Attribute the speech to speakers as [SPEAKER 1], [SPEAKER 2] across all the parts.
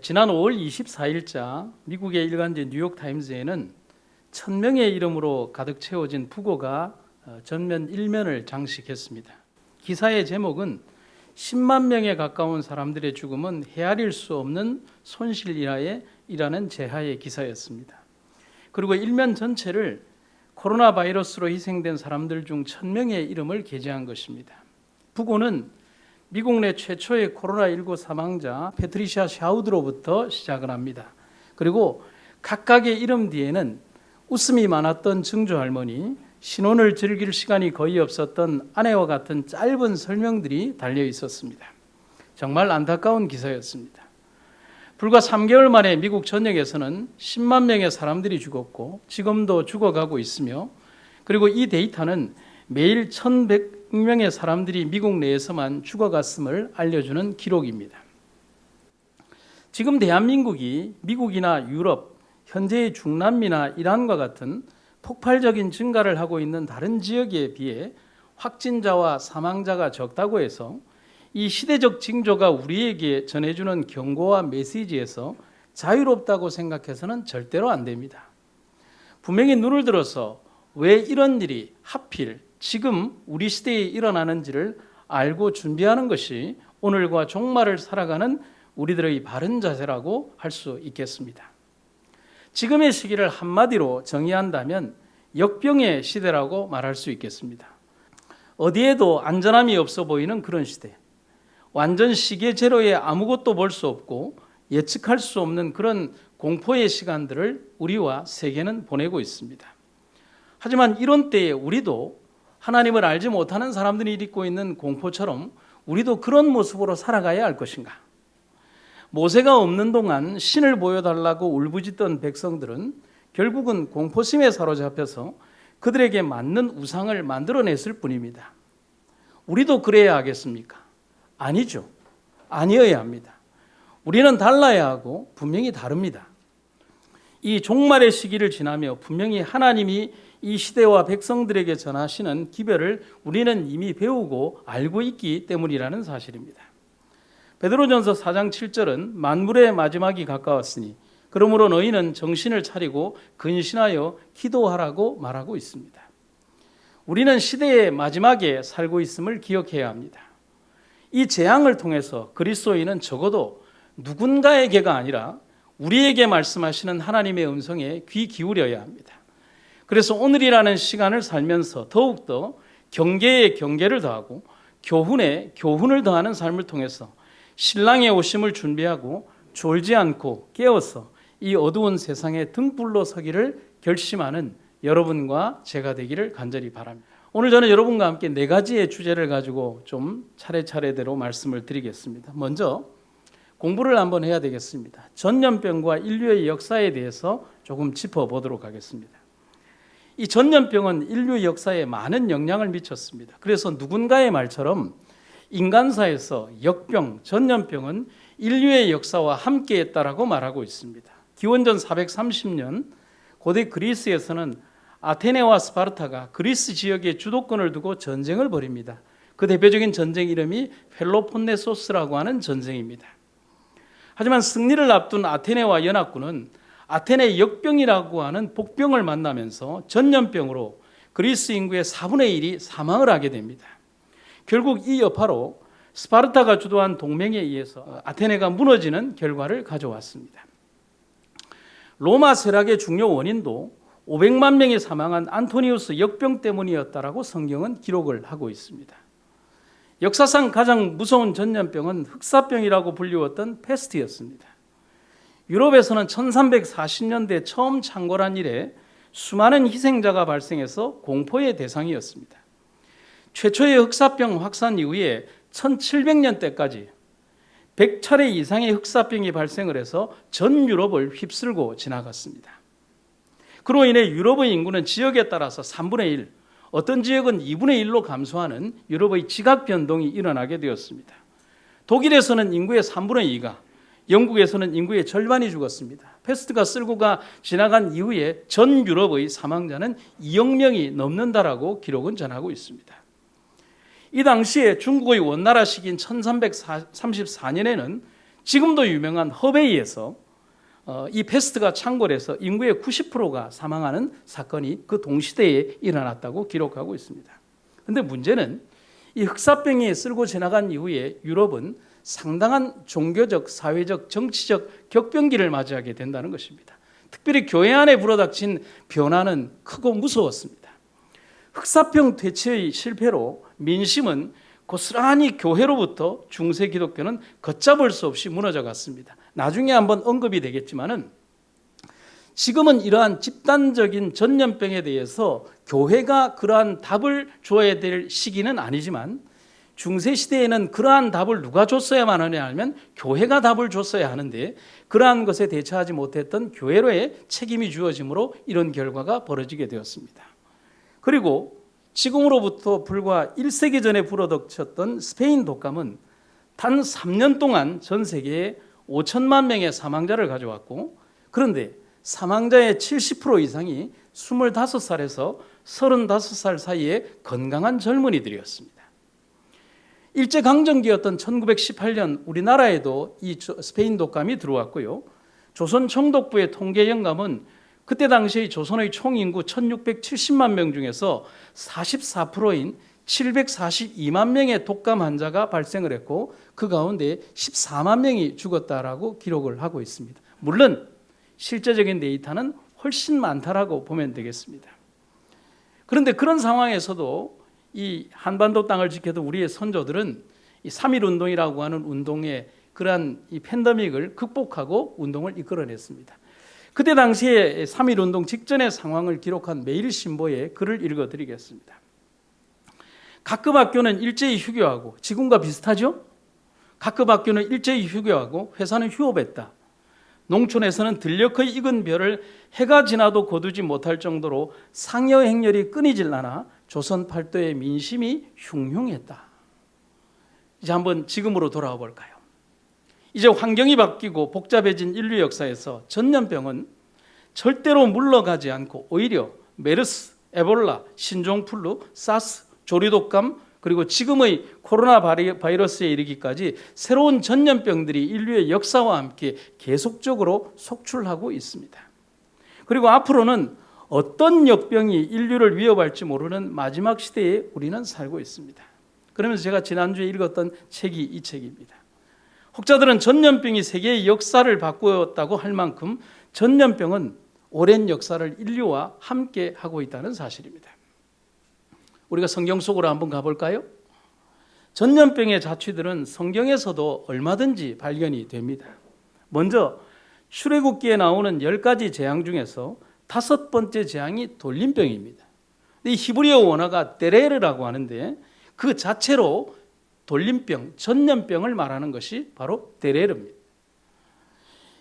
[SPEAKER 1] 지난 5월 24일자 미국의 일간지 뉴욕타임즈에는 1000명의 이름으로 가득 채워진 부고가 전면 일면을 장식했습니다. 기사의 제목은 10만 명에 가까운 사람들의 죽음은 헤아릴 수 없는 손실이라는 제하의 기사였습니다. 그리고 일면 전체를 코로나 바이러스로 희생된 사람들 중 1000명의 이름을 게재한 것입니다. 부고는 미국 내 최초의 코로나19 사망자 패트리샤 샤우드로부터 시작을 합니다. 그리고 각각의 이름 뒤에는 웃음이 많았던 증조 할머니, 신혼을 즐길 시간이 거의 없었던 아내와 같은 짧은 설명들이 달려 있었습니다. 정말 안타까운 기사였습니다. 불과 3개월 만에 미국 전역에서는 10만 명의 사람들이 죽었고 지금도 죽어가고 있으며, 그리고 이 데이터는 매일 1100명의 사람들이 미국 내에서만 죽어갔음을 알려주는 기록입니다. 지금 대한민국이 미국이나 유럽, 현재의 중남미나 이란과 같은 폭발적인 증가를 하고 있는 다른 지역에 비해 확진자와 사망자가 적다고 해서 이 시대적 징조가 우리에게 전해주는 경고와 메시지에서 자유롭다고 생각해서는 절대로 안 됩니다. 분명히 눈을 들어서 왜 이런 일이 하필 지금 우리 시대에 일어나는지를 알고 준비하는 것이 오늘과 종말을 살아가는 우리들의 바른 자세라고 할 수 있겠습니다. 지금의 시기를 한마디로 정의한다면 역병의 시대라고 말할 수 있겠습니다. 어디에도 안전함이 없어 보이는 그런 시대, 완전 시계 제로에 아무것도 볼 수 없고 예측할 수 없는 그런 공포의 시간들을 우리와 세계는 보내고 있습니다. 하지만 이런 때에 우리도 하나님을 알지 못하는 사람들이 잊고 있는 공포처럼 우리도 그런 모습으로 살아가야 할 것인가? 모세가 없는 동안 신을 보여달라고 울부짖던 백성들은 결국은 공포심에 사로잡혀서 그들에게 맞는 우상을 만들어냈을 뿐입니다. 우리도 그래야 하겠습니까? 아니죠. 아니어야 합니다. 우리는 달라야 하고 분명히 다릅니다. 이 종말의 시기를 지나며 분명히 하나님이 이 시대와 백성들에게 전하시는 기별을 우리는 이미 배우고 알고 있기 때문이라는 사실입니다. 베드로전서 4장 7절은 만물의 마지막이 가까웠으니 그러므로 너희는 정신을 차리고 근신하여 기도하라고 말하고 있습니다. 우리는 시대의 마지막에 살고 있음을 기억해야 합니다. 이 재앙을 통해서 그리스도인은 적어도 누군가에게가 아니라 우리에게 말씀하시는 하나님의 음성에 귀 기울여야 합니다. 그래서 오늘이라는 시간을 살면서 더욱더 경계에 경계를 더하고 교훈에 교훈을 더하는 삶을 통해서 신랑의 오심을 준비하고 졸지 않고 깨어서 이 어두운 세상에 등불로 서기를 결심하는 여러분과 제가 되기를 간절히 바랍니다. 오늘 저는 여러분과 함께 4가지의 주제를 가지고 좀 차례차례대로 말씀을 드리겠습니다. 먼저 공부를 한번 해야 되겠습니다. 전염병과 인류의 역사에 대해서 조금 짚어보도록 하겠습니다. 이 전염병은 인류 역사에 많은 영향을 미쳤습니다. 그래서 누군가의 말처럼 인간사에서 역병, 전염병은 인류의 역사와 함께했다라고 말하고 있습니다. 기원전 430년 고대 그리스에서는 아테네와 스파르타가 그리스 지역에 주도권을 두고 전쟁을 벌입니다. 그 대표적인 전쟁 이름이 펠로폰네소스라고 하는 전쟁입니다. 하지만 승리를 앞둔 아테네와 연합군은 아테네 역병이라고 하는 복병을 만나면서 전염병으로 그리스 인구의 4분의 1이 사망을 하게 됩니다. 결국 이 여파로 스파르타가 주도한 동맹에 의해서 아테네가 무너지는 결과를 가져왔습니다. 로마 쇠락의 중요 원인도 500만 명이 사망한 안토니우스 역병 때문이었다라고 성경은 기록을 하고 있습니다. 역사상 가장 무서운 전염병은 흑사병이라고 불리웠던 페스트였습니다. 유럽에서는 1340년대 처음 창궐한 이래 수많은 희생자가 발생해서 공포의 대상이었습니다. 최초의 흑사병 확산 이후에 1700년대까지 100차례 이상의 흑사병이 발생을 해서 전 유럽을 휩쓸고 지나갔습니다. 그로 인해 유럽의 인구는 지역에 따라서 3분의 1, 어떤 지역은 2분의 1로 감소하는 유럽의 지각 변동이 일어나게 되었습니다. 독일에서는 인구의 3분의 2가, 영국에서는 인구의 절반이 죽었습니다. 페스트가 쓸고가 지나간 이후에 전 유럽의 사망자는 2억 명이 넘는다라고 기록은 전하고 있습니다. 이 당시에 중국의 원나라 시기인 1334년에는 지금도 유명한 허베이에서 이 패스트가 창궐해서 인구의 90%가 사망하는 사건이 그 동시대에 일어났다고 기록하고 있습니다. 그런데 문제는 이 흑사병이 쓸고 지나간 이후에 유럽은 상당한 종교적, 사회적, 정치적 격변기를 맞이하게 된다는 것입니다. 특별히 교회 안에 불어닥친 변화는 크고 무서웠습니다. 흑사병 퇴치의 실패로 민심은 고스란히 교회로부터 중세 기독교는 걷잡을 수 없이 무너져 갔습니다. 나중에 한번 언급이 되겠지만은 지금은 이러한 집단적인 전염병에 대해서 교회가 그러한 답을 줘야 될 시기는 아니지만 중세 시대에는 그러한 답을 누가 줬어야만 하냐 하면 교회가 답을 줬어야 하는데 그러한 것에 대처하지 못했던 교회로의 책임이 주어지므로 이런 결과가 벌어지게 되었습니다. 그리고 지금으로부터 불과 1세기 전에 불어닥쳤던 스페인 독감은 단 3년 동안 전 세계에 5천만 명의 사망자를 가져왔고, 그런데 사망자의 70% 이상이 25살에서 35살 사이의 건강한 젊은이들이었습니다. 일제강점기였던 1918년 우리나라에도 이 스페인 독감이 들어왔고요. 조선 총독부의 통계 영감은 그때 당시의 조선의 총인구 1670만 명 중에서 44%인 742만 명의 독감 환자가 발생을 했고 그 가운데 14만 명이 죽었다라고 기록을 하고 있습니다. 물론 실제적인 데이터는 훨씬 많다라고 보면 되겠습니다. 그런데 그런 상황에서도 이 한반도 땅을 지켜도 우리의 선조들은 이 3.1 운동이라고 하는 운동의 그러한 이 팬데믹을 극복하고 운동을 이끌어냈습니다. 그때 당시에 3.1 운동 직전의 상황을 기록한 매일신보의 글을 읽어드리겠습니다. 각급 학교는 일제히 휴교하고, 지금과 비슷하죠? 각급 학교는 일제히 휴교하고 회사는 휴업했다. 농촌에서는 들녘의 익은 벼를 해가 지나도 거두지 못할 정도로 상여 행렬이 끊이질 않아 조선 팔도의 민심이 흉흉했다. 이제 한번 지금으로 돌아와 볼까요? 이제 환경이 바뀌고 복잡해진 인류 역사에서 전염병은 절대로 물러가지 않고 오히려 메르스, 에볼라, 신종플루, 사스, 조류독감, 그리고 지금의 코로나 바이러스에 이르기까지 새로운 전염병들이 인류의 역사와 함께 계속적으로 속출하고 있습니다. 그리고 앞으로는 어떤 역병이 인류를 위협할지 모르는 마지막 시대에 우리는 살고 있습니다. 그러면서 제가 지난주에 읽었던 책이 이 책입니다. 혹자들은 전염병이 세계의 역사를 바꾸었다고 할 만큼 전염병은 오랜 역사를 인류와 함께 하고 있다는 사실입니다. 우리가 성경 속으로 한번 가볼까요? 전염병의 자취들은 성경에서도 얼마든지 발견이 됩니다. 먼저 출애굽기에 나오는 10가지 재앙 중에서 5번째 재앙이 돌림병입니다. 이 히브리어 원어가 데레르라고 하는데 그 자체로 돌림병, 전염병을 말하는 것이 바로 데레르입니다.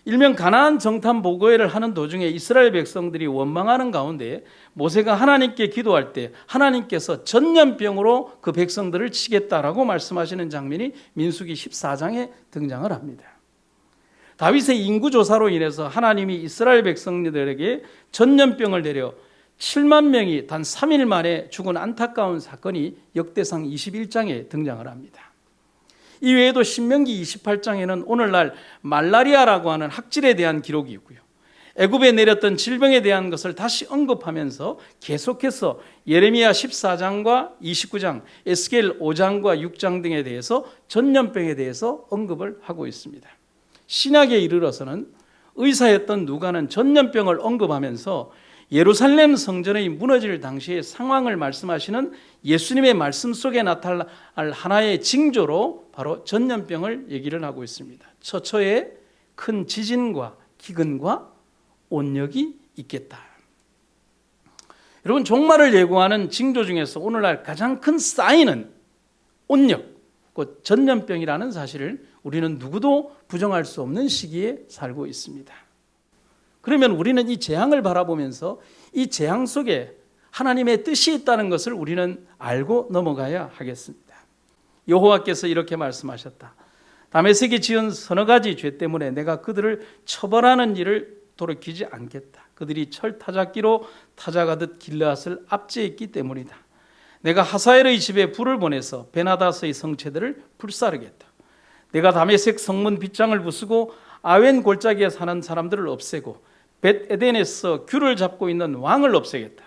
[SPEAKER 1] 일명 가나안 정탐 보고회를 하는 도중에 이스라엘 백성들이 원망하는 가운데 모세가 하나님께 기도할 때 하나님께서 전염병으로 그 백성들을 치겠다라고 말씀하시는 장면이 민수기 14장에 등장을 합니다. 다윗의 인구조사로 인해서 하나님이 이스라엘 백성들에게 전염병을 내려 7만 명이 단 3일 만에 죽은 안타까운 사건이 역대상 21장에 등장을 합니다. 이 외에도 신명기 28장에는 오늘날 말라리아라고 하는 학질에 대한 기록이 있고요. 애굽에 내렸던 질병에 대한 것을 다시 언급하면서 계속해서 예레미야 14장과 29장, 에스겔 5장과 6장 등에 대해서 전염병에 대해서 언급을 하고 있습니다. 신약에 이르러서는 의사였던 누가는 전염병을 언급하면서 예루살렘 성전의 무너질 당시의 상황을 말씀하시는 예수님의 말씀 속에 나타날 하나의 징조로 바로 전염병을 얘기를 하고 있습니다. 처처에 큰 지진과 기근과 온역이 있겠다. 여러분, 종말을 예고하는 징조 중에서 오늘날 가장 큰 사인은 온역, 곧 전염병이라는 사실을 우리는 누구도 부정할 수 없는 시기에 살고 있습니다. 그러면 우리는 이 재앙을 바라보면서 이 재앙 속에 하나님의 뜻이 있다는 것을 우리는 알고 넘어가야 하겠습니다. 여호와께서 이렇게 말씀하셨다. 다메섹이 지은 서너 가지 죄 때문에 내가 그들을 처벌하는 일을 돌이키지 않겠다. 그들이 철 타작기로 타작하듯 길르앗을 압제했기 때문이다. 내가 하사엘의 집에 불을 보내서 베나다스의 성체들을 불사르겠다. 내가 다메섹 성문 빗장을 부수고 아웬 골짜기에 사는 사람들을 없애고 벳 에덴에서 귤을 잡고 있는 왕을 없애겠다.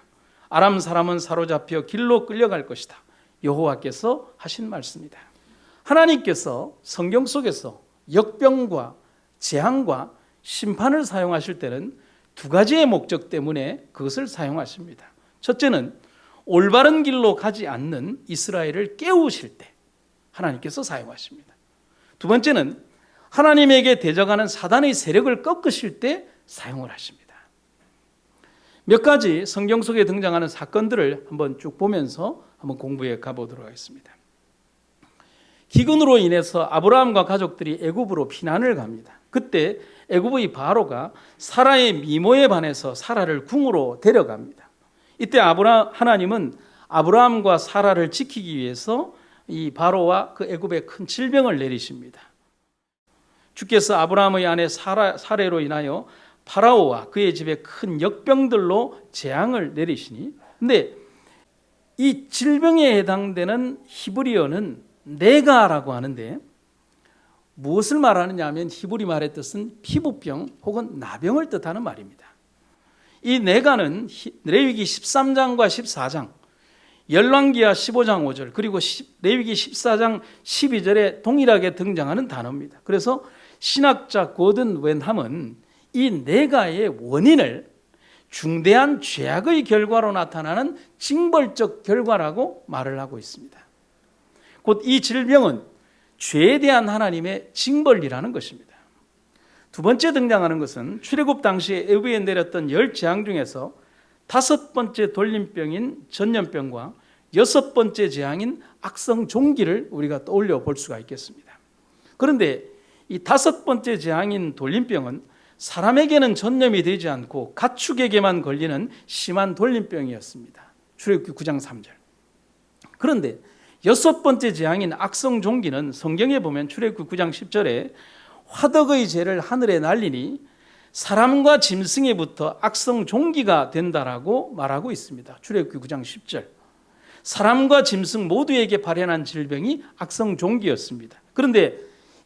[SPEAKER 1] 아람 사람은 사로잡혀 길로 끌려갈 것이다. 여호와께서 하신 말씀이다. 하나님께서 성경 속에서 역병과 재앙과 심판을 사용하실 때는 두 가지의 목적 때문에 그것을 사용하십니다. 첫째는 올바른 길로 가지 않는 이스라엘을 깨우실 때 하나님께서 사용하십니다. 두 번째는 하나님에게 대적하는 사단의 세력을 꺾으실 때 사용을 하십니다. 몇 가지 성경 속에 등장하는 사건들을 한번 쭉 보면서 한번 공부해 가보도록 하겠습니다. 기근으로 인해서 아브라함과 가족들이 애굽으로 피난을 갑니다. 그때 애굽의 바로가 사라의 미모에 반해서 사라를 궁으로 데려갑니다. 이때 하나님은 아브라함과 사라를 지키기 위해서 이 바로와 그 애굽에 큰 질병을 내리십니다. 주께서 아브라함의 아내 사레로 인하여 파라오와 그의 집에 큰 역병들로 재앙을 내리시니, 근데 이 질병에 해당되는 히브리어는 네가라고 하는데 무엇을 말하느냐 하면 히브리 말의 뜻은 피부병 혹은 나병을 뜻하는 말입니다. 이 네가는 레위기 13장과 14장, 열왕기하 15장 5절, 그리고 레위기 14장 12절에 동일하게 등장하는 단어입니다. 그래서 신학자 고든 웬함은 이 네가의 원인을 중대한 죄악의 결과로 나타나는 징벌적 결과라고 말을 하고 있습니다. 곧 이 질병은 죄에 대한 하나님의 징벌이라는 것입니다. 두 번째 등장하는 것은 출애굽 당시에 애굽에 내렸던 10재앙 중에서 5번째 돌림병인 전염병과 6번째 재앙인 악성 종기를 우리가 떠올려 볼 수가 있겠습니다. 그런데 이 5번째 재앙인 돌림병은 사람에게는 전염이 되지 않고 가축에게만 걸리는 심한 돌림병이었습니다. 출애굽기 9장 3절. 그런데 6번째 재앙인 악성 종기는 성경에 보면 출애굽기 9장 10절에 화덕의 죄를 하늘에 날리니 사람과 짐승에부터 악성 종기가 된다라고 말하고 있습니다. 출애굽기 9장 10절. 사람과 짐승 모두에게 발현한 질병이 악성 종기였습니다. 그런데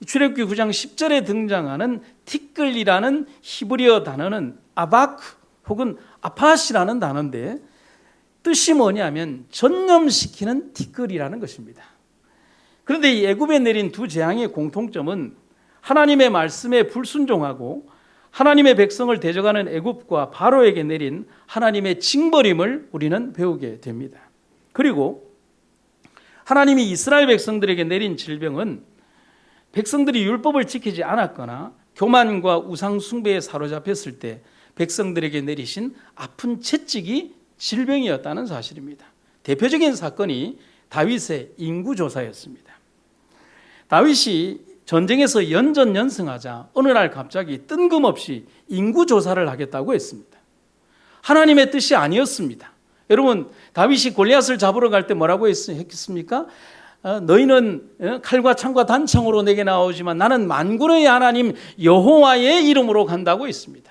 [SPEAKER 1] 출애굽기 9장 10절에 등장하는 티끌이라는 히브리어 단어는 아바크 혹은 아파시라는 단어인데 뜻이 뭐냐면 전염시키는 티끌이라는 것입니다. 그런데 이 애굽에 내린 두 재앙의 공통점은 하나님의 말씀에 불순종하고 하나님의 백성을 대적하는 애굽과 바로에게 내린 하나님의 징벌임을 우리는 배우게 됩니다. 그리고 하나님이 이스라엘 백성들에게 내린 질병은 백성들이 율법을 지키지 않았거나 교만과 우상 숭배에 사로잡혔을 때 백성들에게 내리신 아픈 채찍이 질병이었다는 사실입니다. 대표적인 사건이 다윗의 인구조사였습니다. 다윗이 전쟁에서 연전연승하자 어느 날 갑자기 뜬금없이 인구조사를 하겠다고 했습니다. 하나님의 뜻이 아니었습니다. 여러분, 다윗이 골리앗을 잡으러 갈 때 뭐라고 했습니까? 너희는 칼과 창과 단창으로 내게 나오지만 나는 만군의 하나님 여호와의 이름으로 간다고 했습니다.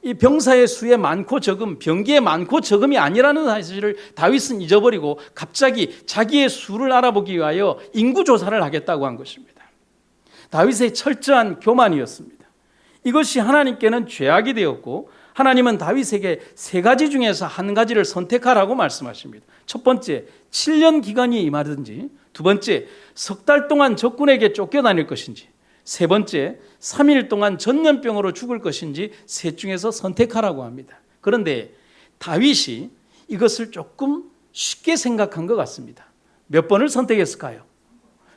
[SPEAKER 1] 이 병사의 수의 많고 적음, 병기의 많고 적음이 아니라는 사실을 다윗은 잊어버리고 갑자기 자기의 수를 알아보기 위하여 인구조사를 하겠다고 한 것입니다. 다윗의 철저한 교만이었습니다. 이것이 하나님께는 죄악이 되었고 하나님은 다윗에게 세 가지 중에서 한 가지를 선택하라고 말씀하십니다. 첫 번째, 7년 기간이 임하든지, 두 번째, 석 달 동안 적군에게 쫓겨다닐 것인지, 세 번째, 3일 동안 전염병으로 죽을 것인지 셋 중에서 선택하라고 합니다. 그런데 다윗이 이것을 조금 쉽게 생각한 것 같습니다. 몇 번을 선택했을까요?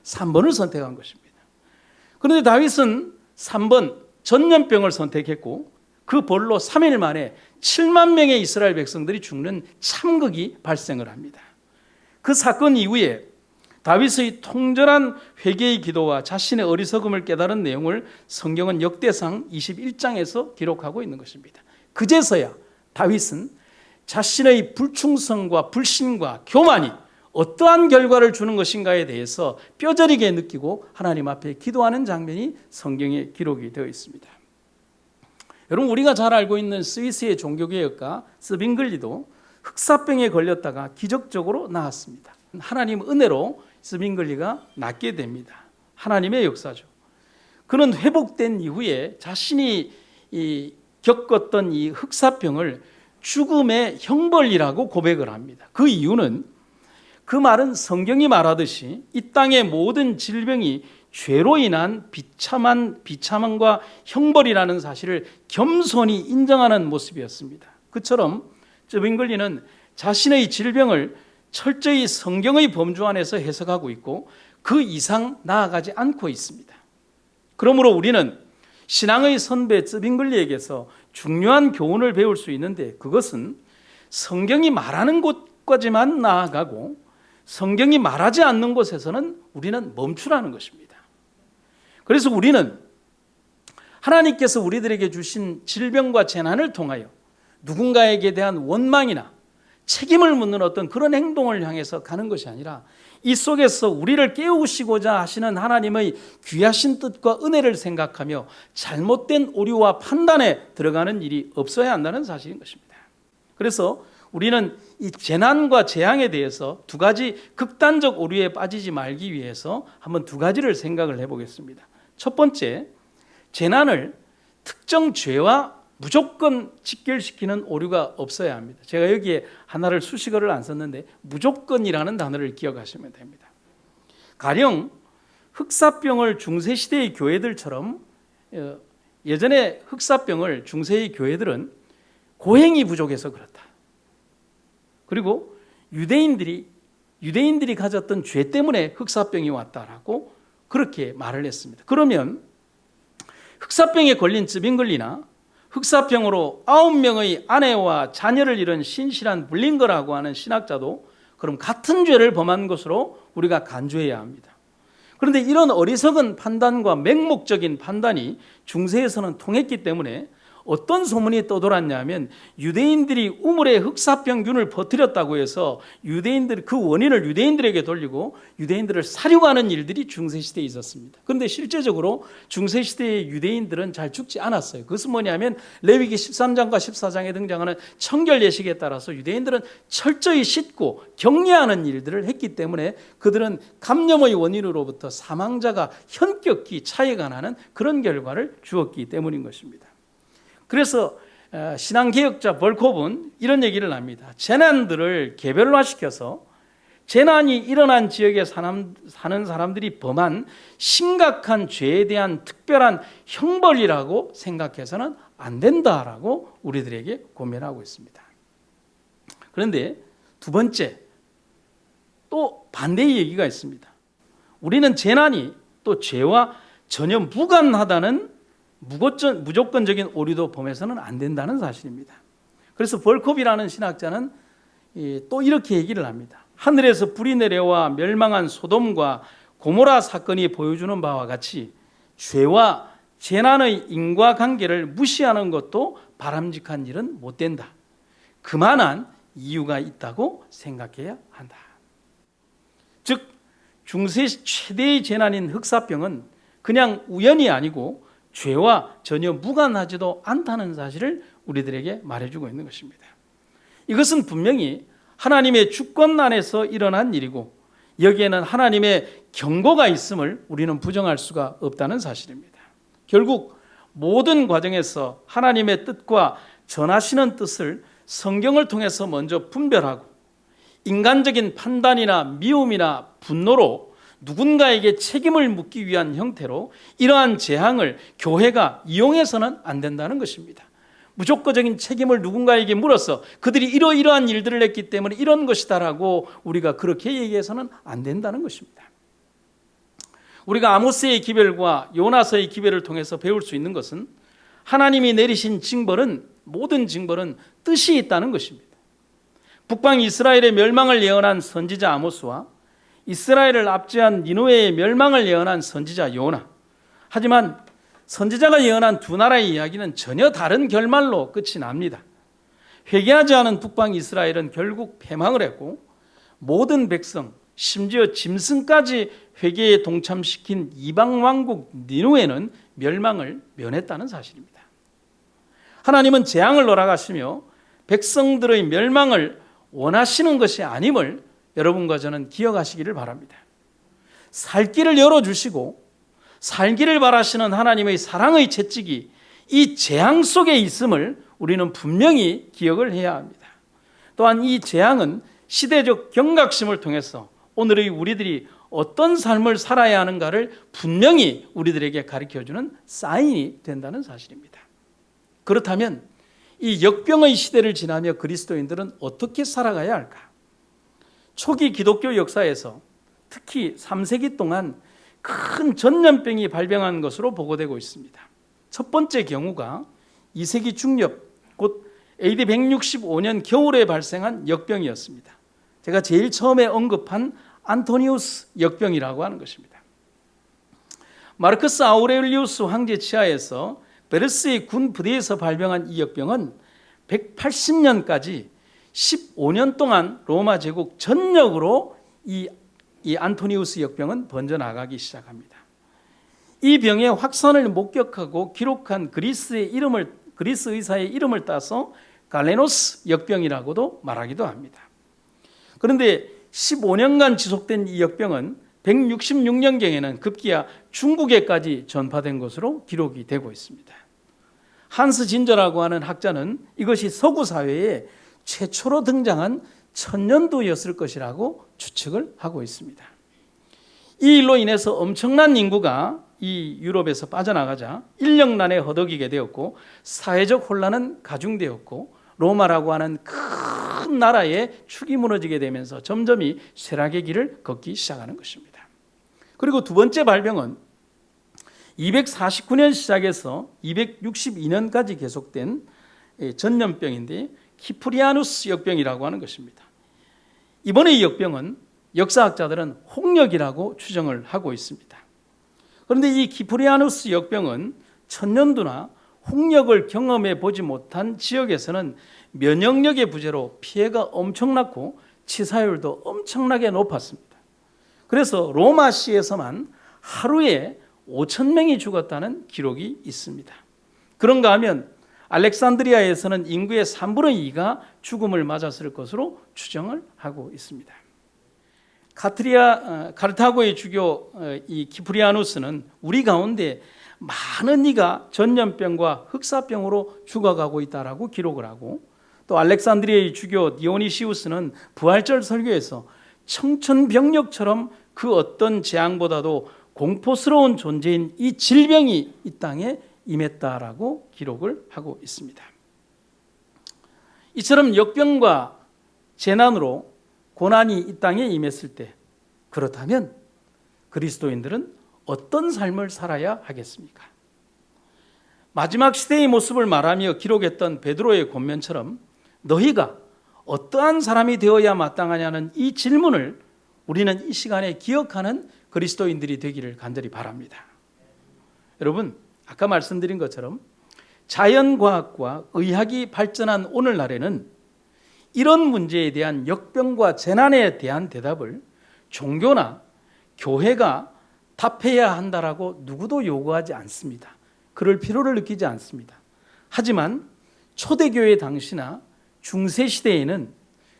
[SPEAKER 1] 3번을 선택한 것입니다. 그런데 다윗은 3번 전염병을 선택했고 그 벌로 3일 만에 7만 명의 이스라엘 백성들이 죽는 참극이 발생을 합니다. 그 사건 이후에 다윗의 통절한 회개의 기도와 자신의 어리석음을 깨달은 내용을 성경은 역대상 21장에서 기록하고 있는 것입니다. 그제서야 다윗은 자신의 불충성과 불신과 교만이 어떠한 결과를 주는 것인가에 대해서 뼈저리게 느끼고 하나님 앞에 기도하는 장면이 성경에 기록이 되어 있습니다. 여러분, 우리가 잘 알고 있는 스위스의 종교개혁가 스빙글리도 흑사병에 걸렸다가 기적적으로 나았습니다. 하나님 은혜로 스빙글리가 낫게 됩니다. 하나님의 역사죠. 그는 회복된 이후에 자신이 겪었던 이 흑사병을 죽음의 형벌이라고 고백을 합니다. 그 이유는, 그 말은 성경이 말하듯이 이 땅의 모든 질병이 죄로 인한 비참함과 형벌이라는 사실을 겸손히 인정하는 모습이었습니다. 그처럼 쯔빙글리는 자신의 질병을 철저히 성경의 범주 안에서 해석하고 있고 그 이상 나아가지 않고 있습니다. 그러므로 우리는 신앙의 선배 쯔빙글리에게서 중요한 교훈을 배울 수 있는데, 그것은 성경이 말하는 곳까지만 나아가고 성경이 말하지 않는 곳에서는 우리는 멈추라는 것입니다. 그래서 우리는 하나님께서 우리들에게 주신 질병과 재난을 통하여 누군가에게 대한 원망이나 책임을 묻는 어떤 그런 행동을 향해서 가는 것이 아니라, 이 속에서 우리를 깨우시고자 하시는 하나님의 귀하신 뜻과 은혜를 생각하며 잘못된 오류와 판단에 들어가는 일이 없어야 한다는 사실인 것입니다. 그래서 우리는 이 재난과 재앙에 대해서 두 가지 극단적 오류에 빠지지 말기 위해서 한번 두 가지를 생각을 해보겠습니다. 첫 번째, 재난을 특정 죄와 무조건 직결시키는 오류가 없어야 합니다. 제가 여기에 하나를 수식어를 안 썼는데 무조건이라는 단어를 기억하시면 됩니다. 가령 흑사병을 중세시대의 교회들처럼, 예전에 흑사병을 중세의 교회들은 고행이 부족해서 그렇다, 그리고 유대인들이 가졌던 죄 때문에 흑사병이 왔다라고 그렇게 말을 했습니다. 그러면 흑사병에 걸린 쯔빙글리나 흑사병으로 9명의 아내와 자녀를 잃은 신실한 블링거라고 하는 신학자도 그럼 같은 죄를 범한 것으로 우리가 간주해야 합니다. 그런데 이런 어리석은 판단과 맹목적인 판단이 중세에서는 통했기 때문에 어떤 소문이 떠돌았냐면, 유대인들이 우물에 흑사병균을 퍼뜨렸다고 해서 그 원인을 유대인들에게 돌리고 유대인들을 사륙하는 일들이 중세시대에 있었습니다. 그런데 실제적으로 중세시대의 유대인들은 잘 죽지 않았어요. 그것은 뭐냐면, 레위기 13장과 14장에 등장하는 청결 예식에 따라서 유대인들은 철저히 씻고 격리하는 일들을 했기 때문에 그들은 감염의 원인으로부터 사망자가 현격히 차이가 나는 그런 결과를 주었기 때문인 것입니다. 그래서 신앙개혁자 벌콥은 이런 얘기를 합니다. 재난들을 개별화시켜서 재난이 일어난 지역에 사는 사람들이 범한 심각한 죄에 대한 특별한 형벌이라고 생각해서는 안 된다라고 우리들에게 고면하고 있습니다. 그런데 두 번째, 또 반대의 얘기가 있습니다. 우리는 재난이 또 죄와 전혀 무관하다는 무조건적인 오류도 범해서는 안 된다는 사실입니다. 그래서 벌콥이라는 신학자는 또 이렇게 얘기를 합니다. 하늘에서 불이 내려와 멸망한 소돔과 고모라 사건이 보여주는 바와 같이 죄와 재난의 인과관계를 무시하는 것도 바람직한 일은 못 된다. 그만한 이유가 있다고 생각해야 한다. 즉, 중세 최대의 재난인 흑사병은 그냥 우연이 아니고 죄와 전혀 무관하지도 않다는 사실을 우리들에게 말해주고 있는 것입니다. 이것은 분명히 하나님의 주권 안에서 일어난 일이고, 여기에는 하나님의 경고가 있음을 우리는 부정할 수가 없다는 사실입니다. 결국 모든 과정에서 하나님의 뜻과 전하시는 뜻을 성경을 통해서 먼저 분별하고, 인간적인 판단이나 미움이나 분노로 누군가에게 책임을 묻기 위한 형태로 이러한 재앙을 교회가 이용해서는 안 된다는 것입니다. 무조건적인 책임을 누군가에게 물어서 그들이 이러이러한 일들을 했기 때문에 이런 것이다라고 우리가 그렇게 얘기해서는 안 된다는 것입니다. 우리가 아모스의 기별과 요나서의 기별을 통해서 배울 수 있는 것은, 하나님이 내리신 징벌은, 모든 징벌은 뜻이 있다는 것입니다. 북방 이스라엘의 멸망을 예언한 선지자 아모스와 이스라엘을 압제한 니느웨의 멸망을 예언한 선지자 요나. 하지만 선지자가 예언한 두 나라의 이야기는 전혀 다른 결말로 끝이 납니다. 회개하지 않은 북방 이스라엘은 결국 패망을 했고, 모든 백성, 심지어 짐승까지 회개에 동참시킨 이방 왕국 니느웨는 멸망을 면했다는 사실입니다. 하나님은 재앙을 허락하시며 백성들의 멸망을 원하시는 것이 아님을 여러분과 저는 기억하시기를 바랍니다. 살 길을 열어주시고 살기를 바라시는 하나님의 사랑의 채찍이 이 재앙 속에 있음을 우리는 분명히 기억을 해야 합니다. 또한 이 재앙은 시대적 경각심을 통해서 오늘의 우리들이 어떤 삶을 살아야 하는가를 분명히 우리들에게 가르쳐주는 사인이 된다는 사실입니다. 그렇다면 이 역병의 시대를 지나며 그리스도인들은 어떻게 살아가야 할까? 초기 기독교 역사에서 특히 3세기 동안 큰 전염병이 발병한 것으로 보고되고 있습니다. 첫 번째 경우가 2세기 중엽, 곧 AD 165년 겨울에 발생한 역병이었습니다. 제가 제일 처음에 언급한 안토니우스 역병이라고 하는 것입니다. 마르크스 아우렐리우스 황제 치하에서 베르스의 군 부대에서 발병한 이 역병은 180년까지 15년 동안 로마 제국 전역으로 이 안토니우스 역병은 번져나가기 시작합니다. 이 병의 확산을 목격하고 기록한 그리스 의사의 이름을 따서 갈레노스 역병이라고도 말하기도 합니다. 그런데 15년간 지속된 이 역병은 166년경에는 급기야 중국에까지 전파된 것으로 기록이 되고 있습니다. 한스 진저라고 하는 학자는 이것이 서구 사회에 최초로 등장한 천년두였을 것이라고 추측을 하고 있습니다. 이 일로 인해서 엄청난 인구가 이 유럽에서 빠져나가자 인력난에 허덕이게 되었고 사회적 혼란은 가중되었고 로마라고 하는 큰 나라의 축이 무너지게 되면서 점점이 쇠락의 길을 걷기 시작하는 것입니다. 그리고 두 번째 발병은 249년 시작해서 262년까지 계속된 전염병인데 키프리아누스 역병이라고 하는 것입니다. 이번의 역병은 역사학자들은 홍역이라고 추정을 하고 있습니다. 그런데 이 키프리아누스 역병은 천년두나 홍역을 경험해 보지 못한 지역에서는 면역력의 부재로 피해가 엄청났고 치사율도 엄청나게 높았습니다. 그래서 로마시에서만 하루에 5,000명이 죽었다는 기록이 있습니다. 그런가 하면 알렉산드리아에서는 인구의 3분의 2가 죽음을 맞았을 것으로 추정을 하고 있습니다. 카르타고의 주교 이 키프리아누스는 우리 가운데 많은 이가 전염병과 흑사병으로 죽어가고 있다라고 기록을 하고, 또 알렉산드리아의 주교 디오니시우스는 부활절 설교에서 청천벽력처럼 그 어떤 재앙보다도 공포스러운 존재인 이 질병이 이 땅에 임했다라고 기록을 하고 있습니다. 이처럼 역병과 재난으로 고난이 이 땅에 임했을 때, 그렇다면 그리스도인들은 어떤 삶을 살아야 하겠습니까? 마지막 시대의 모습을 말하며 기록했던 베드로의 권면처럼 너희가 어떠한 사람이 되어야 마땅하냐는 이 질문을 우리는 이 시간에 기억하는 그리스도인들이 되기를 간절히 바랍니다. 여러분, 아까 말씀드린 것처럼 자연과학과 의학이 발전한 오늘날에는 이런 문제에 대한 역병과 재난에 대한 대답을 종교나 교회가 답해야 한다라고 누구도 요구하지 않습니다. 그럴 필요를 느끼지 않습니다. 하지만 초대교회 당시나 중세시대에는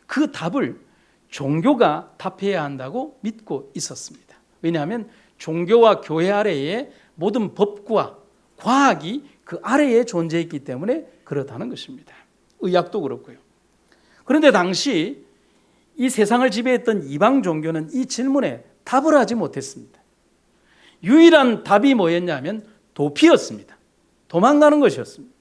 [SPEAKER 1] 그 답을 종교가 답해야 한다고 믿고 있었습니다. 왜냐하면 종교와 교회 아래에 모든 법과 과학이 그 아래에 존재했기 때문에 그렇다는 것입니다. 의학도 그렇고요. 그런데 당시 이 세상을 지배했던 이방 종교는 이 질문에 답을 하지 못했습니다. 유일한 답이 뭐였냐면 도피였습니다. 도망가는 것이었습니다.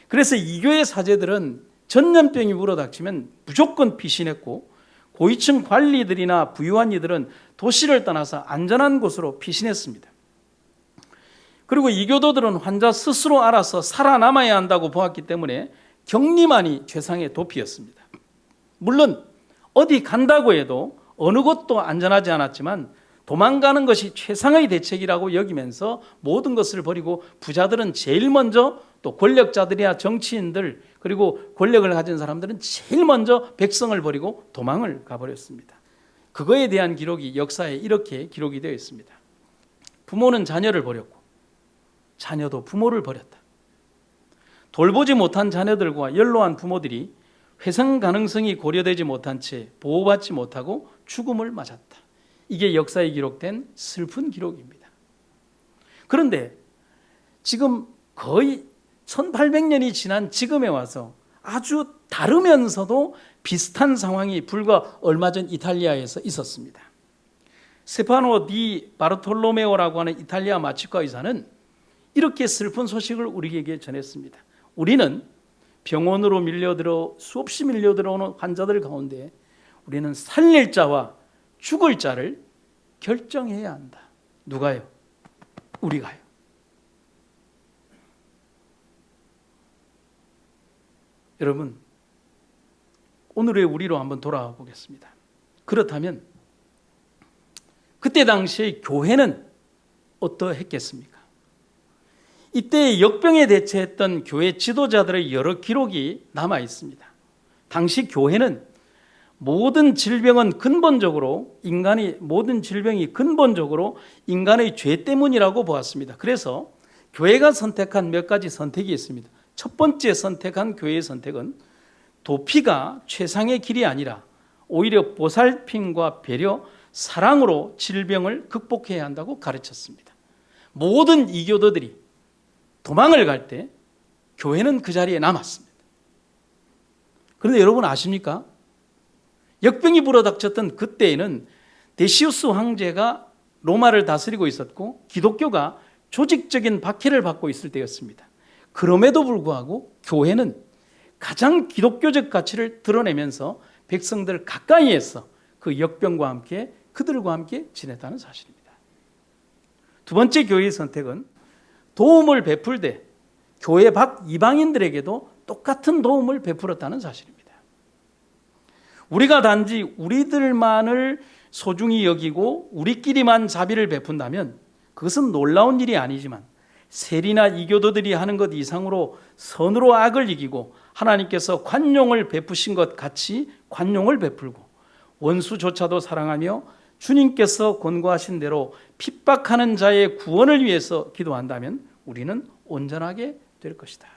[SPEAKER 1] 그래서 이교의 사제들은 전염병이 불어닥치면 무조건 피신했고, 고위층 관리들이나 부유한 이들은 도시를 떠나서 안전한 곳으로 피신했습니다. 그리고 이교도들은 환자 스스로 알아서 살아남아야 한다고 보았기 때문에 격리만이 최상의 도피였습니다. 물론 어디 간다고 해도 어느 곳도 안전하지 않았지만 도망가는 것이 최상의 대책이라고 여기면서 모든 것을 버리고 부자들은 제일 먼저, 또 권력자들이야 정치인들, 그리고 권력을 가진 사람들은 제일 먼저 백성을 버리고 도망을 가버렸습니다. 그거에 대한 기록이 역사에 이렇게 기록이 되어 있습니다. 부모는 자녀를 버렸고 자녀도 부모를 버렸다. 돌보지 못한 자녀들과 연로한 부모들이 회생 가능성이 고려되지 못한 채 보호받지 못하고 죽음을 맞았다. 이게 역사에 기록된 슬픈 기록입니다. 그런데 지금 거의 1800년이 지난 지금에 와서 아주 다르면서도 비슷한 상황이 불과 얼마 전 이탈리아에서 있었습니다. 스테파노 디 바르톨로메오라고 하는 이탈리아 마취과 의사는 이렇게 슬픈 소식을 우리에게 전했습니다. 우리는 병원으로 수없이 밀려들어오는 환자들 가운데 우리는 살릴 자와 죽을 자를 결정해야 한다. 누가요? 우리가요. 여러분, 오늘의 우리로 한번 돌아와 보겠습니다. 그렇다면 그때 당시의 교회는 어떠했겠습니까? 이때 역병에 대처했던 교회 지도자들의 여러 기록이 남아 있습니다. 당시 교회는 모든 질병이 근본적으로 인간의 죄 때문이라고 보았습니다. 그래서 교회가 선택한 몇 가지 선택이 있습니다. 첫 번째 선택한 교회의 선택은 도피가 최상의 길이 아니라 오히려 보살핌과 배려, 사랑으로 질병을 극복해야 한다고 가르쳤습니다. 모든 이교도들이 도망을 갈 때 교회는 그 자리에 남았습니다. 그런데 여러분 아십니까? 역병이 불어닥쳤던 그때에는 데시우스 황제가 로마를 다스리고 있었고 기독교가 조직적인 박해를 받고 있을 때였습니다. 그럼에도 불구하고 교회는 가장 기독교적 가치를 드러내면서 백성들 가까이에서 그 역병과 함께 그들과 함께 지냈다는 사실입니다. 두 번째 교회의 선택은 도움을 베풀되 교회 밖 이방인들에게도 똑같은 도움을 베풀었다는 사실입니다. 우리가 단지 우리들만을 소중히 여기고 우리끼리만 자비를 베푼다면 그것은 놀라운 일이 아니지만 세리나 이교도들이 하는 것 이상으로 선으로 악을 이기고 하나님께서 관용을 베푸신 것 같이 관용을 베풀고 원수조차도 사랑하며 주님께서 권고하신 대로 핍박하는 자의 구원을 위해서 기도한다면 우리는 온전하게 될 것이다.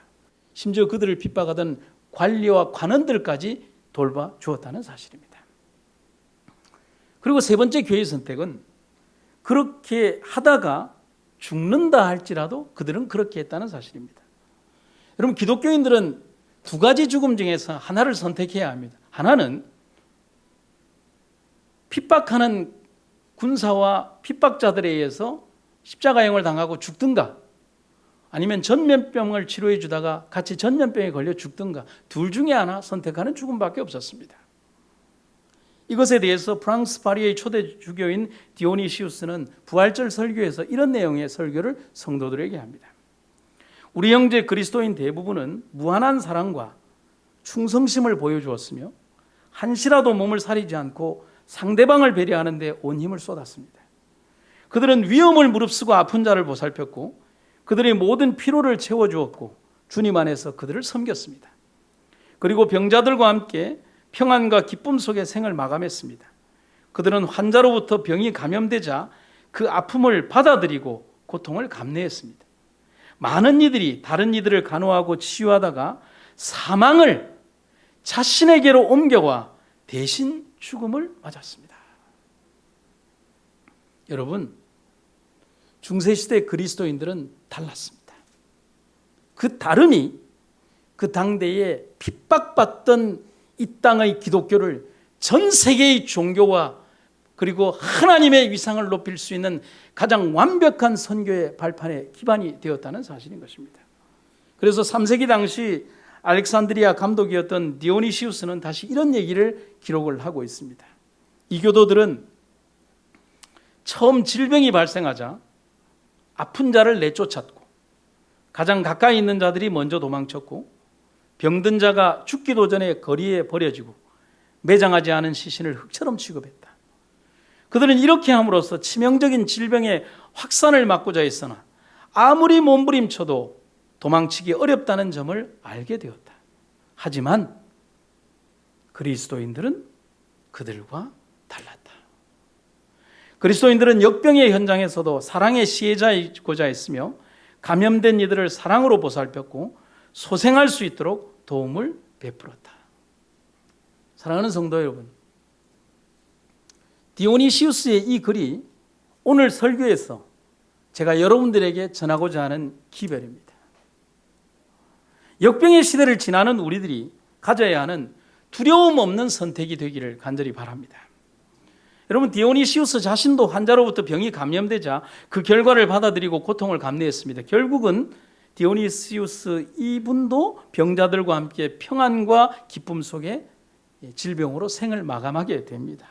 [SPEAKER 1] 심지어 그들을 핍박하던 관리와 관원들까지 돌봐 주었다는 사실입니다. 그리고 세 번째 교회의 선택은 그렇게 하다가 죽는다 할지라도 그들은 그렇게 했다는 사실입니다. 여러분, 기독교인들은 두 가지 죽음 중에서 하나를 선택해야 합니다. 하나는 핍박하는 군사와 핍박자들에 의해서 십자가형을 당하고 죽든가 아니면 전염병을 치료해 주다가 같이 전염병에 걸려 죽든가 둘 중에 하나 선택하는 죽음밖에 없었습니다. 이것에 대해서 프랑스 파리의 초대 주교인 디오니시우스는 부활절 설교에서 이런 내용의 설교를 성도들에게 합니다. 우리 형제 그리스도인 대부분은 무한한 사랑과 충성심을 보여주었으며 한시라도 몸을 사리지 않고 상대방을 배려하는 데 온 힘을 쏟았습니다. 그들은 위험을 무릅쓰고 아픈 자를 보살폈고 그들의 모든 피로를 채워주었고 주님 안에서 그들을 섬겼습니다. 그리고 병자들과 함께 평안과 기쁨 속에 생을 마감했습니다. 그들은 환자로부터 병이 감염되자 그 아픔을 받아들이고 고통을 감내했습니다. 많은 이들이 다른 이들을 간호하고 치유하다가 사망을 자신에게로 옮겨와 대신 죽음을 맞았습니다. 여러분, 중세시대 그리스도인들은 달랐습니다. 그 다름이 그 당대에 핍박받던 이 땅의 기독교를 전 세계의 종교와 그리고 하나님의 위상을 높일 수 있는 가장 완벽한 선교의 발판의 기반이 되었다는 사실인 것입니다. 그래서 3세기 당시 알렉산드리아 감독이었던 디오니시우스는 다시 이런 얘기를 기록을 하고 있습니다. 이 교도들은 처음 질병이 발생하자 아픈 자를 내쫓았고 가장 가까이 있는 자들이 먼저 도망쳤고 병든 자가 죽기도 전에 거리에 버려지고 매장하지 않은 시신을 흙처럼 취급했다. 그들은 이렇게 함으로써 치명적인 질병의 확산을 막고자 했으나 아무리 몸부림쳐도 도망치기 어렵다는 점을 알게 되었다. 하지만 그리스도인들은 그들과 달랐다. 그리스도인들은 역병의 현장에서도 사랑의 시혜자이고자 했으며 감염된 이들을 사랑으로 보살폈고 소생할 수 있도록 도움을 베풀었다. 사랑하는 성도 여러분, 디오니시우스의 이 글이 오늘 설교에서 제가 여러분들에게 전하고자 하는 기별입니다. 역병의 시대를 지나는 우리들이 가져야 하는 두려움 없는 선택이 되기를 간절히 바랍니다. 여러분, 디오니시우스 자신도 환자로부터 병이 감염되자 그 결과를 받아들이고 고통을 감내했습니다. 결국은 디오니시우스 이분도 병자들과 함께 평안과 기쁨 속에 질병으로 생을 마감하게 됩니다.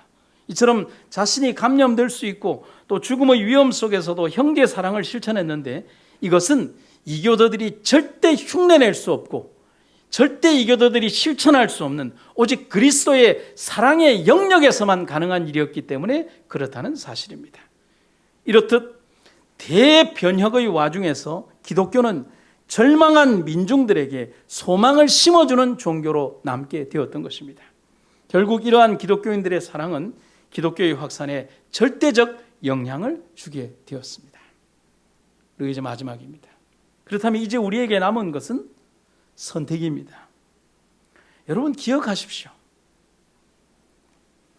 [SPEAKER 1] 이처럼 자신이 감염될 수 있고 또 죽음의 위험 속에서도 형제 사랑을 실천했는데, 이것은 이교도들이 절대 흉내낼 수 없고 절대 이교도들이 실천할 수 없는 오직 그리스도의 사랑의 영역에서만 가능한 일이었기 때문에 그렇다는 사실입니다. 이렇듯 대변혁의 와중에서 기독교는 절망한 민중들에게 소망을 심어주는 종교로 남게 되었던 것입니다. 결국 이러한 기독교인들의 사랑은 기독교의 확산에 절대적 영향을 주게 되었습니다. 그리고 이제 마지막입니다. 그렇다면 이제 우리에게 남은 것은 선택입니다. 여러분 기억하십시오.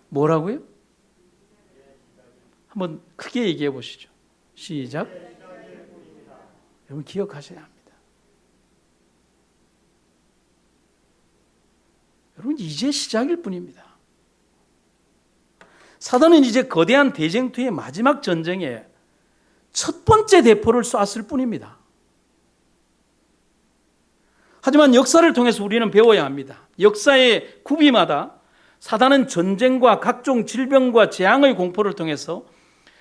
[SPEAKER 1] 뭐라고요? 한번 크게 얘기해 보시죠. 시작. 여러분 기억하셔야 합니다. 여러분 이제 시작일 뿐입니다. 사단은 이제 거대한 대쟁투의 마지막 전쟁에 첫 번째 대포를 쐈을 뿐입니다. 하지만 역사를 통해서 우리는 배워야 합니다. 역사의 구비마다 사단은 전쟁과 각종 질병과 재앙의 공포를 통해서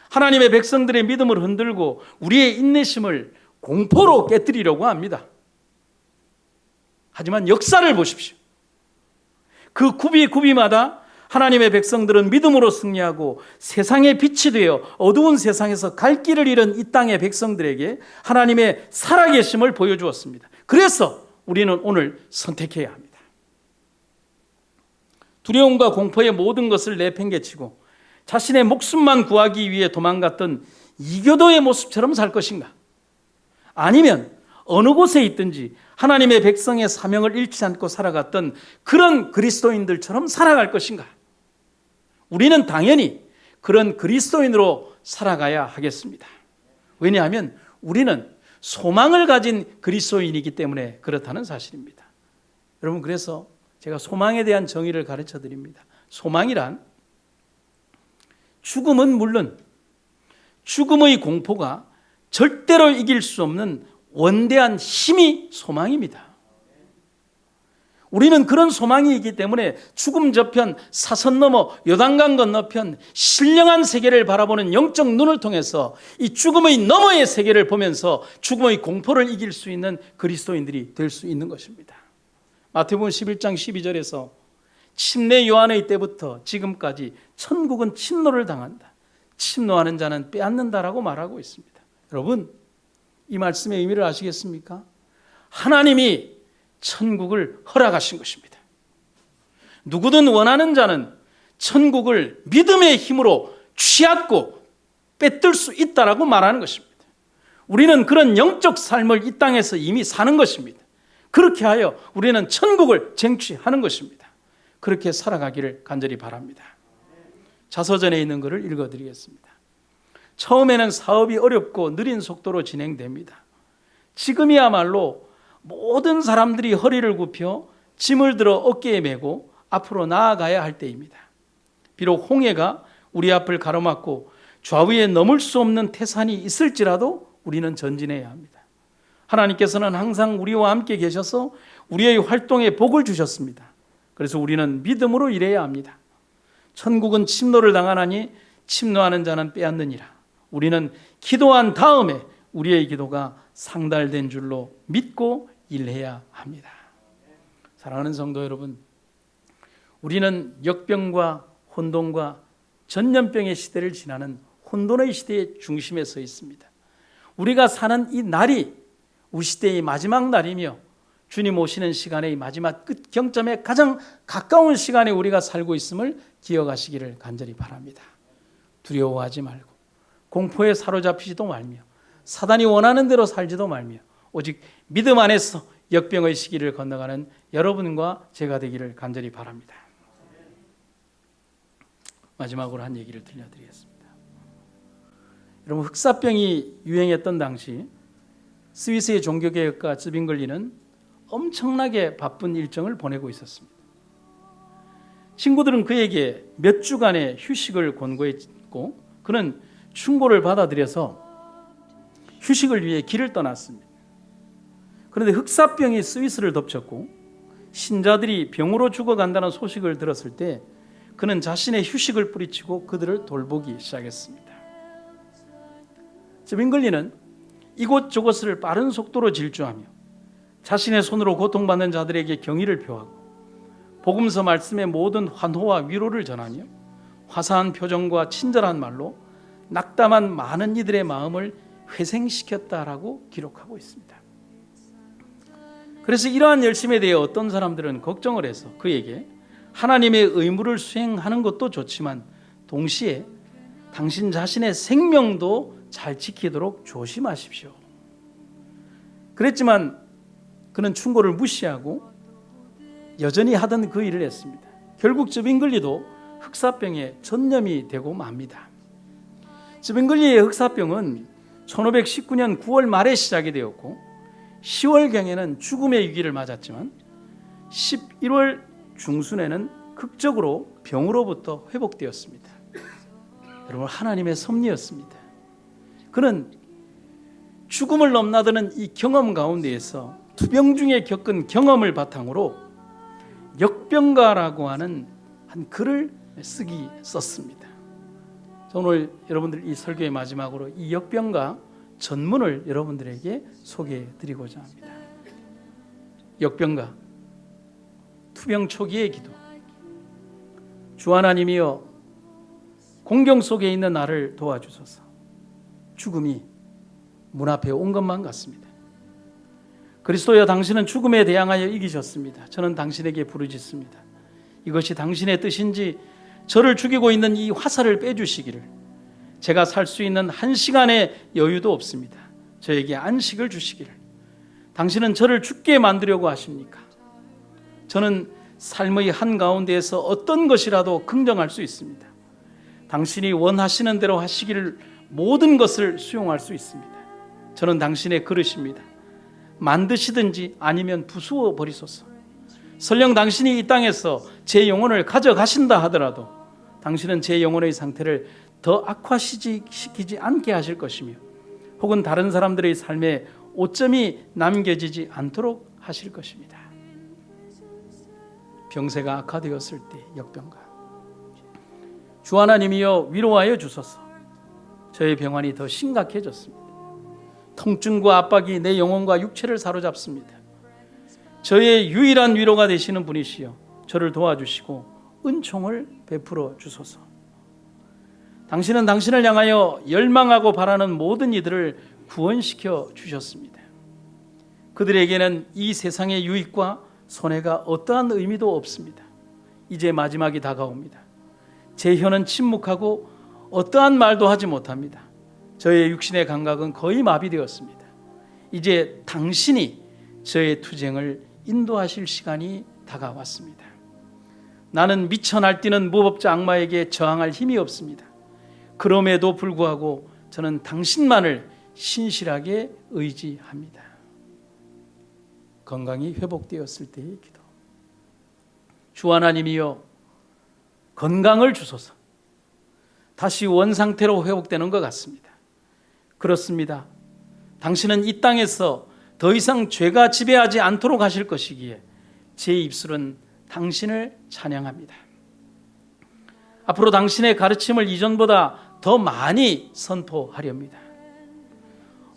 [SPEAKER 1] 하나님의 백성들의 믿음을 흔들고 우리의 인내심을 공포로 깨뜨리려고 합니다. 하지만 역사를 보십시오. 그 구비마다 하나님의 백성들은 믿음으로 승리하고 세상의 빛이 되어 어두운 세상에서 갈 길을 잃은 이 땅의 백성들에게 하나님의 살아계심을 보여주었습니다. 그래서 우리는 오늘 선택해야 합니다. 두려움과 공포의 모든 것을 내팽개치고 자신의 목숨만 구하기 위해 도망갔던 이교도의 모습처럼 살 것인가? 아니면 어느 곳에 있든지 하나님의 백성의 사명을 잃지 않고 살아갔던 그런 그리스도인들처럼 살아갈 것인가? 우리는 당연히 그런 그리스도인으로 살아가야 하겠습니다. 왜냐하면 우리는 소망을 가진 그리스도인이기 때문에 그렇다는 사실입니다. 여러분, 그래서 제가 소망에 대한 정의를 가르쳐 드립니다. 소망이란 죽음은 물론 죽음의 공포가 절대로 이길 수 없는 원대한 힘이 소망입니다. 우리는 그런 소망이 있기 때문에 죽음 저편, 사선 너머, 요단강 건너편 신령한 세계를 바라보는 영적 눈을 통해서 이 죽음의 너머의 세계를 보면서 죽음의 공포를 이길 수 있는 그리스도인들이 될 수 있는 것입니다. 마태복음 11장 12절에서 침례 요한의 때부터 지금까지 천국은 침노를 당한다. 침노하는 자는 빼앗는다라고 말하고 있습니다. 여러분, 이 말씀의 의미를 아시겠습니까? 하나님이 천국을 허락하신 것입니다. 누구든 원하는 자는 천국을 믿음의 힘으로 취하고 뺏들 수 있다라고 말하는 것입니다. 우리는 그런 영적 삶을 이 땅에서 이미 사는 것입니다. 그렇게 하여 우리는 천국을 쟁취하는 것입니다. 그렇게 살아가기를 간절히 바랍니다. 자서전에 있는 것을 읽어드리겠습니다. 처음에는 사업이 어렵고 느린 속도로 진행됩니다. 지금이야말로 모든 사람들이 허리를 굽혀 짐을 들어 어깨에 메고 앞으로 나아가야 할 때입니다. 비록 홍해가 우리 앞을 가로막고 좌우에 넘을 수 없는 태산이 있을지라도 우리는 전진해야 합니다. 하나님께서는 항상 우리와 함께 계셔서 우리의 활동에 복을 주셨습니다. 그래서 우리는 믿음으로 일해야 합니다. 천국은 침노를 당하나니 침노하는 자는 빼앗느니라. 우리는 기도한 다음에 우리의 기도가 상달된 줄로 믿고 일해야 합니다. 사랑하는 성도 여러분, 우리는 역병과 혼돈과 전염병의 시대를 지나는 혼돈의 시대의 중심에 서 있습니다. 우리가 사는 이 날이 우리 시대의 마지막 날이며 주님 오시는 시간의 마지막 끝 경점에 가장 가까운 시간에 우리가 살고 있음을 기억하시기를 간절히 바랍니다. 두려워하지 말고 공포에 사로잡히지도 말며 사단이 원하는 대로 살지도 말며 오직 믿음 안에서 역병의 시기를 건너가는 여러분과 제가 되기를 간절히 바랍니다. 마지막으로 한 얘기를 들려드리겠습니다. 여러분, 흑사병이 유행했던 당시 스위스의 종교개혁가 즈빙글리는 엄청나게 바쁜 일정을 보내고 있었습니다. 친구들은 그에게 몇 주간의 휴식을 권고했고 그는 충고를 받아들여서 휴식을 위해 길을 떠났습니다. 그런데 흑사병이 스위스를 덮쳤고 신자들이 병으로 죽어간다는 소식을 들었을 때 그는 자신의 휴식을 뿌리치고 그들을 돌보기 시작했습니다. 즈빙글리는 이곳저곳을 빠른 속도로 질주하며 자신의 손으로 고통받는 자들에게 경의를 표하고 복음서 말씀의 모든 환호와 위로를 전하며 화사한 표정과 친절한 말로 낙담한 많은 이들의 마음을 회생시켰다라고 기록하고 있습니다. 그래서 이러한 열심에 대해 어떤 사람들은 걱정을 해서 그에게 하나님의 의무를 수행하는 것도 좋지만 동시에 당신 자신의 생명도 잘 지키도록 조심하십시오. 그랬지만 그는 충고를 무시하고 여전히 하던 그 일을 했습니다. 결국 즈빙글리도 흑사병에 전염이 되고 맙니다. 즈빙글리의 흑사병은 1519년 9월 말에 시작이 되었고 10월경에는 죽음의 위기를 맞았지만 11월 중순에는 극적으로 병으로부터 회복되었습니다. 여러분, 하나님의 섭리였습니다. 그는 죽음을 넘나드는 이 경험 가운데에서 투병 중에 겪은 경험을 바탕으로 역병가라고 하는 한 글을 썼습니다. 오늘 여러분들 이 설교의 마지막으로 이 역병가 전문을 여러분들에게 소개해 드리고자 합니다. 역병가, 투병 초기의 기도. 주 하나님이여, 공경 속에 있는 나를 도와주소서. 죽음이 문 앞에 온 것만 같습니다. 그리스도여, 당신은 죽음에 대항하여 이기셨습니다. 저는 당신에게 부르짖습니다. 이것이 당신의 뜻인지 저를 죽이고 있는 이 화살을 빼주시기를. 제가 살 수 있는 한 시간의 여유도 없습니다. 저에게 안식을 주시기를. 당신은 저를 죽게 만들려고 하십니까? 저는 삶의 한가운데에서 어떤 것이라도 긍정할 수 있습니다. 당신이 원하시는 대로 하시기를 모든 것을 수용할 수 있습니다. 저는 당신의 그릇입니다. 만드시든지 아니면 부수어 버리소서. 설령 당신이 이 땅에서 제 영혼을 가져가신다 하더라도 당신은 제 영혼의 상태를 더 악화시키지 않게 하실 것이며 혹은 다른 사람들의 삶에 오점이 남겨지지 않도록 하실 것입니다. 병세가 악화되었을 때 역병가. 주 하나님이여, 위로하여 주소서. 저의 병환이 더 심각해졌습니다. 통증과 압박이 내 영혼과 육체를 사로잡습니다. 저의 유일한 위로가 되시는 분이시여, 저를 도와주시고 은총을 베풀어 주소서. 당신은 당신을 향하여 열망하고 바라는 모든 이들을 구원시켜 주셨습니다. 그들에게는 이 세상의 유익과 손해가 어떠한 의미도 없습니다. 이제 마지막이 다가옵니다. 제 혀는 침묵하고 어떠한 말도 하지 못합니다. 저의 육신의 감각은 거의 마비되었습니다. 이제 당신이 저의 투쟁을 인도하실 시간이 다가왔습니다. 나는 미쳐 날뛰는 무법자 악마에게 저항할 힘이 없습니다. 그럼에도 불구하고 저는 당신만을 신실하게 의지합니다. 건강이 회복되었을 때의 기도. 주 하나님이여, 건강을 주소서. 다시 원상태로 회복되는 것 같습니다. 그렇습니다. 당신은 이 땅에서 더 이상 죄가 지배하지 않도록 하실 것이기에 제 입술은 당신을 찬양합니다. 앞으로 당신의 가르침을 이전보다 더 많이 선포하렵니다.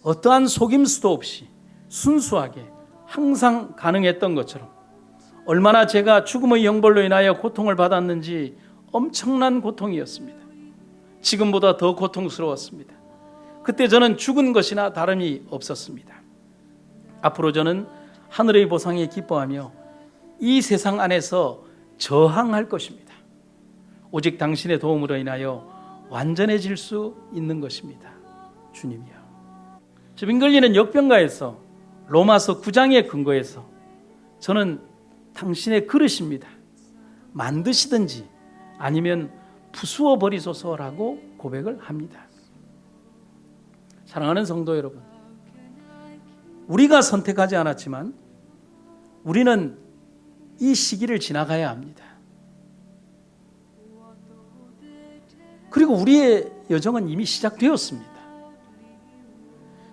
[SPEAKER 1] 어떠한 속임수도 없이 순수하게 항상 가능했던 것처럼 얼마나 제가 죽음의 형벌로 인하여 고통을 받았는지 엄청난 고통이었습니다. 지금보다 더 고통스러웠습니다. 그때 저는 죽은 것이나 다름이 없었습니다. 앞으로 저는 하늘의 보상에 기뻐하며 이 세상 안에서 저항할 것입니다. 오직 당신의 도움으로 인하여 완전해질 수 있는 것입니다. 주님이여. 즈빙글리는 역병가에서 로마서 9장의 근거에서 저는 당신의 그릇입니다. 만드시든지 아니면 부수어 버리소서라고 고백을 합니다. 사랑하는 성도 여러분, 우리가 선택하지 않았지만 우리는 이 시기를 지나가야 합니다. 그리고 우리의 여정은 이미 시작되었습니다.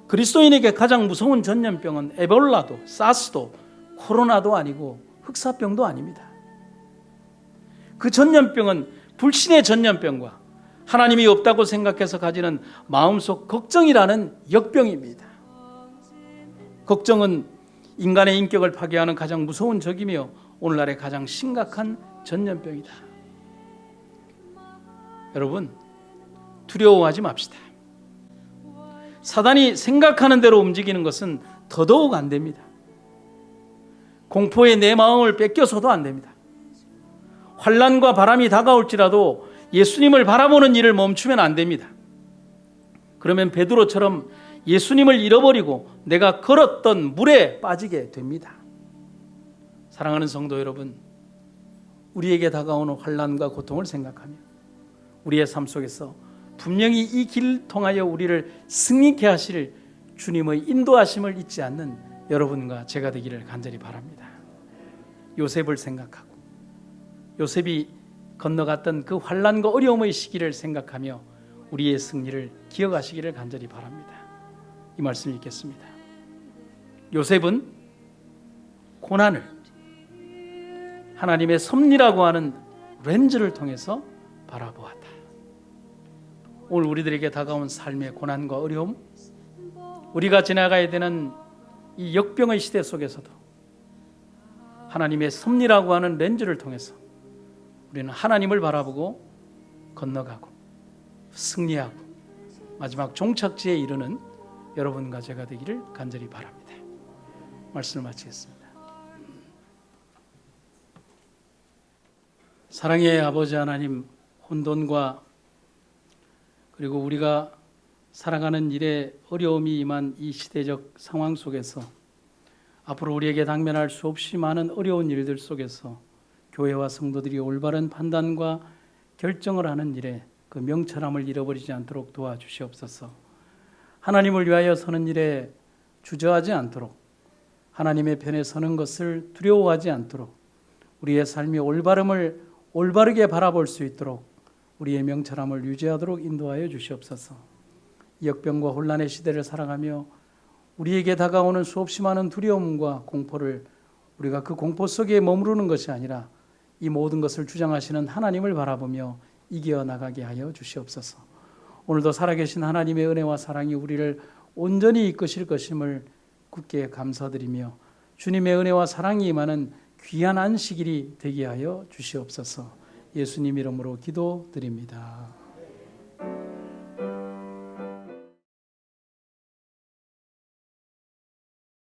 [SPEAKER 1] 그리스도인에게 가장 무서운 전염병은 에볼라도 사스도 코로나도 아니고 흑사병도 아닙니다. 그 전염병은 불신의 전염병과 하나님이 없다고 생각해서 가지는 마음속 걱정이라는 역병입니다. 걱정은 인간의 인격을 파괴하는 가장 무서운 적이며 오늘날의 가장 심각한 전염병이다. 여러분, 두려워하지 맙시다. 사단이 생각하는 대로 움직이는 것은 더더욱 안 됩니다. 공포에 내 마음을 뺏겨서도 안 됩니다. 환난과 바람이 다가올지라도 예수님을 바라보는 일을 멈추면 안 됩니다. 그러면 베드로처럼 예수님을 잃어버리고 내가 걸었던 물에 빠지게 됩니다. 사랑하는 성도 여러분, 우리에게 다가오는 환난과 고통을 생각하며 우리의 삶 속에서 분명히 이 길을 통하여 우리를 승리케 하실 주님의 인도하심을 잊지 않는 여러분과 제가 되기를 간절히 바랍니다. 요셉을 생각하고 요셉이 건너갔던 그 환난과 어려움의 시기를 생각하며 우리의 승리를 기억하시기를 간절히 바랍니다. 이 말씀 읽겠습니다. 요셉은 고난을 하나님의 섭리라고 하는 렌즈를 통해서 바라보았다. 오늘 우리들에게 다가온 삶의 고난과 어려움, 우리가 지나가야 되는 이 역병의 시대 속에서도 하나님의 섭리라고 하는 렌즈를 통해서 우리는 하나님을 바라보고 건너가고 승리하고 마지막 종착지에 이르는 여러분과 제가 되기를 간절히 바랍니다. 말씀을 마치겠습니다. 사랑의 아버지 하나님, 혼돈과 그리고 우리가 살아가는 일에 어려움이 임한 이 시대적 상황 속에서 앞으로 우리에게 당면할 수 없이 많은 어려운 일들 속에서 교회와 성도들이 올바른 판단과 결정을 하는 일에 그 명철함을 잃어버리지 않도록 도와주시옵소서. 하나님을 위하여 서는 일에 주저하지 않도록, 하나님의 편에 서는 것을 두려워하지 않도록, 우리의 삶이 올바름을 올바르게 바라볼 수 있도록 우리의 명철함을 유지하도록 인도하여 주시옵소서. 역병과 혼란의 시대를 살아가며 우리에게 다가오는 수없이 많은 두려움과 공포를 우리가 그 공포 속에 머무르는 것이 아니라 이 모든 것을 주장하시는 하나님을 바라보며 이겨나가게 하여 주시옵소서. 오늘도 살아계신 하나님의 은혜와 사랑이 우리를 온전히 이끄실 것임을 굳게 감사드리며 주님의 은혜와 사랑이 임하는 귀한 안식일이 되게 하여 주시옵소서. 예수님 이름으로 기도드립니다.